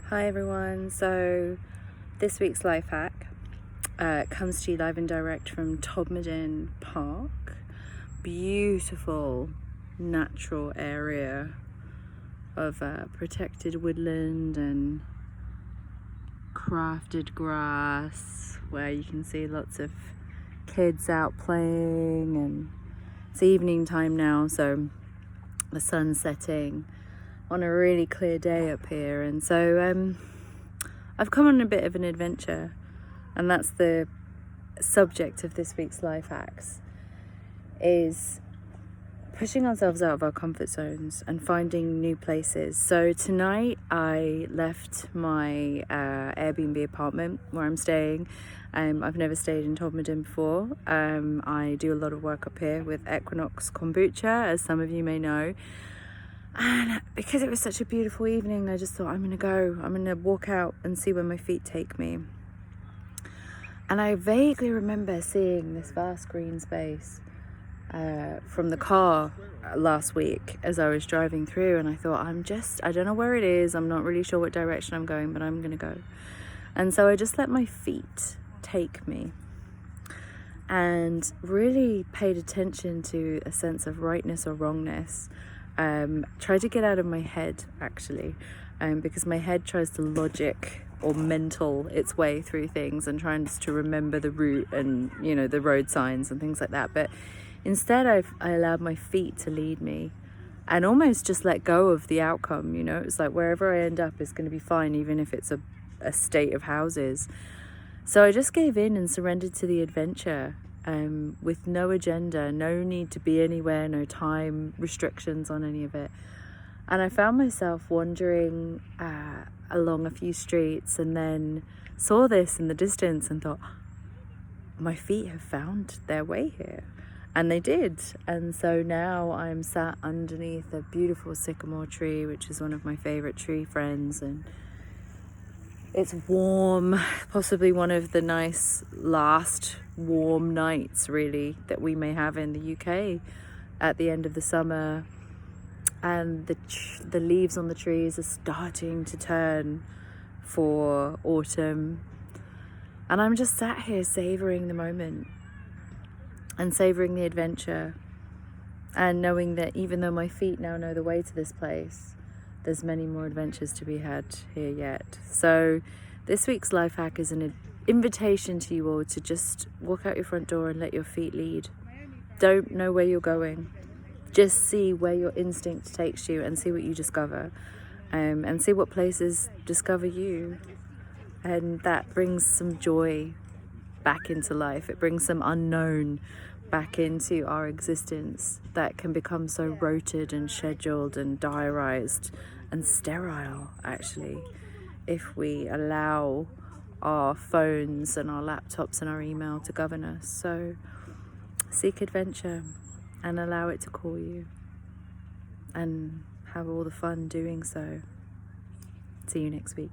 Hi everyone, so this week's life hack comes to you live and direct from Todmorden Park. Beautiful natural area of protected woodland and crafted grass where you can see lots of kids out playing, and it's evening time now, so the sun's setting on a really clear day up here. And so I've come on a bit of an adventure, and that's the subject of this week's life hacks, is pushing ourselves out of our comfort zones and finding new places. So tonight I left my Airbnb apartment where I'm staying. I've never stayed in Todmorden before. I do a lot of work up here with Equinox Kombucha, as some of you may know. And because it was such a beautiful evening, I just thought, I'm gonna walk out and see where my feet take me. And I vaguely remember seeing this vast green space from the car last week as I was driving through, and I thought, I don't know where it is, I'm not really sure what direction I'm going, but I'm gonna go. And so I just let my feet take me and really paid attention to a sense of rightness or wrongness. Tried to get out of my head, actually, because my head tries to logic or mental its way through things and tries to remember the route and, you know, the road signs and things like that. But instead I allowed my feet to lead me and almost just let go of the outcome. You know, it's like wherever I end up is going to be fine, even if it's a state of houses. So I just gave in and surrendered to the adventure. With no agenda, no need to be anywhere, no time restrictions on any of it. And I found myself wandering along a few streets, and then saw this in the distance and thought, my feet have found their way here. And they did. And so now I'm sat underneath a beautiful sycamore tree, which is one of my favorite tree friends, and it's warm, possibly one of the nice last warm nights really that we may have in the UK at the end of the summer, and the leaves on the trees are starting to turn for autumn, and I'm just sat here savoring the moment and savoring the adventure, and knowing that even though my feet now know the way to this place, there's many more adventures to be had here yet. So this week's life hack is an invitation to you all to just walk out your front door and let your feet lead. Don't know where you're going. Just see where your instinct takes you and see what you discover, and see what places discover you. And that brings some joy back into life. It brings some unknown back into our existence that can become so roted and scheduled and diarized and sterile, actually, if we allow our phones and our laptops and our email to govern us. So seek adventure and allow it to call you, and have all the fun doing so. See you next week.